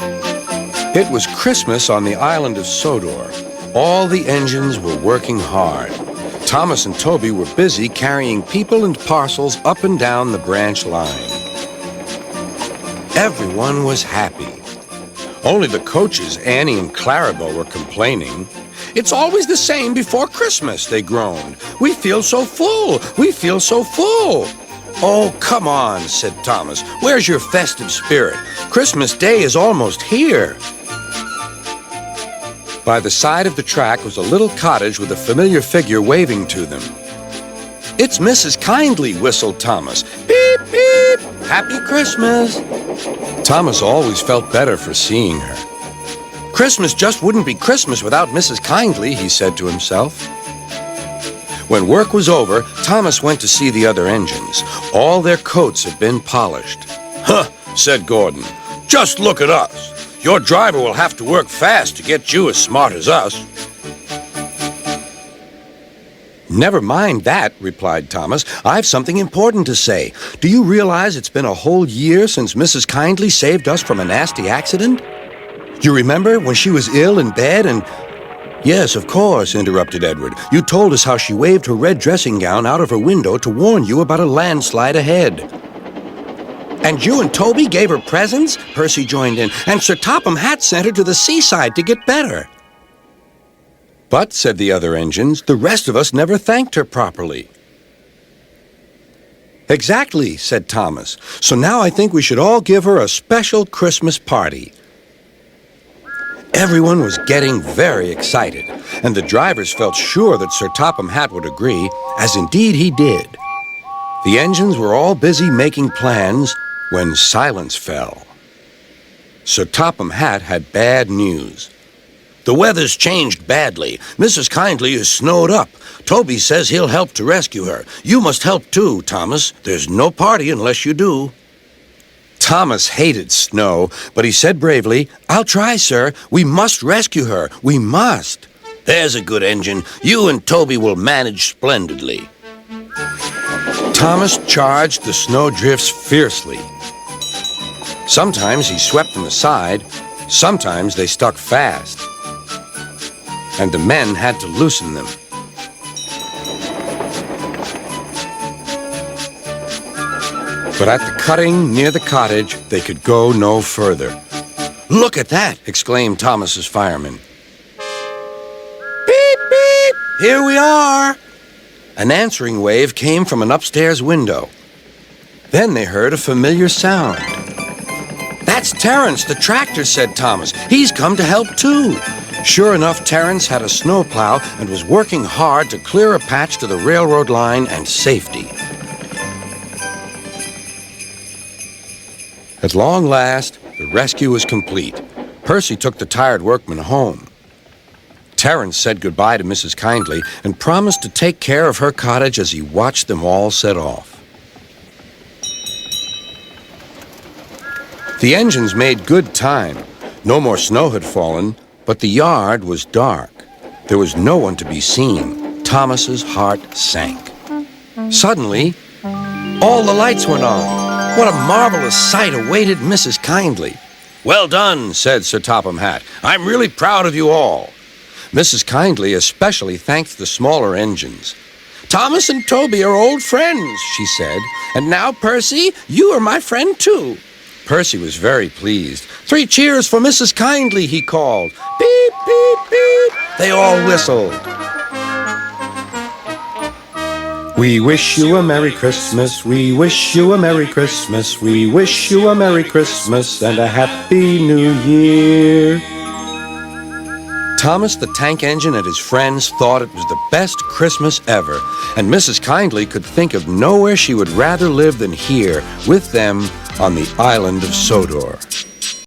It was Christmas on the island of Sodor. All the engines were working hard. Thomas and Toby were busy carrying people and parcels up and down the branch line. Everyone was happy. Only the coaches, Annie and Clarabelle, were complaining. "It's always the same before Christmas," they groaned. "We feel so full. We feel so full." "Oh, come on," said Thomas. "Where's your festive spirit? Christmas Day is almost here." By the side of the track was a little cottage with a familiar figure waving to them. "It's Mrs. Kyndley," whistled Thomas. "Beep, beep! Happy Christmas!" Thomas always felt better for seeing her. Christmas just wouldn't be Christmas without Mrs. Kyndley, he said to himself. When work was over, Thomas went to see the other engines. All their coats had been polished. "Huh," said Gordon. "Just look at us. Your driver will have to work fast to get you as smart as us." "Never mind that," replied Thomas. "I've something important to say. Do you realize it's been a whole year since Mrs. Kyndley saved us from a nasty accident? You remember when she was ill in bed and—" "Yes, of course," interrupted Edward. "You told us how she waved her red dressing gown out of her window to warn you about a landslide ahead." "And you and Toby gave her presents?" Percy joined in. "And Sir Topham Hatt sent her to the seaside to get better." "But," said the other engines, "the rest of us never thanked her properly." "Exactly," said Thomas. "So now I think we should all give her a special Christmas party." Everyone was getting very excited, and the drivers felt sure that Sir Topham Hatt would agree, as indeed he did. The engines were all busy making plans when silence fell. Sir Topham Hatt had bad news. "The weather's changed badly. Mrs. Kyndley is snowed up. Toby says he'll help to rescue her. You must help too, Thomas. There's no party unless you do." Thomas hated snow, but he said bravely, "I'll try, sir. We must rescue her. We must." "There's a good engine. You and Toby will manage splendidly." Thomas charged the snowdrifts fiercely. Sometimes he swept them aside, sometimes they stuck fast, and the men had to loosen them. But at the cutting near the cottage, they could go no further. "Look at that!" exclaimed Thomas's fireman. "Beep, beep! Here we are!" An answering wave came from an upstairs window. Then they heard a familiar sound. "That's Terence, the tractor," said Thomas. "He's come to help too." Sure enough, Terence had a snowplow and was working hard to clear a patch to the railroad line and safety. At long last, the rescue was complete. Percy took the tired workmen home. Terence said goodbye to Mrs. Kyndley and promised to take care of her cottage as he watched them all set off. The engines made good time. No more snow had fallen, but the yard was dark. There was no one to be seen. Thomas's heart sank. Suddenly, all the lights went on. What a marvelous sight awaited Mrs. Kyndley. "Well done," said Sir Topham Hatt. "I'm really proud of you all." Mrs. Kyndley especially thanked the smaller engines. "Thomas and Toby are old friends," she said. "And now, Percy, you are my friend too." Percy was very pleased. "3 cheers for Mrs. Kyndley," he called. "Beep, beep, beep." They all whistled. "We wish you a Merry Christmas, we wish you a Merry Christmas, we wish you a Merry Christmas and a Happy New Year." Thomas the tank engine and his friends thought it was the best Christmas ever, and Mrs. Kyndley could think of nowhere she would rather live than here with them on the island of Sodor.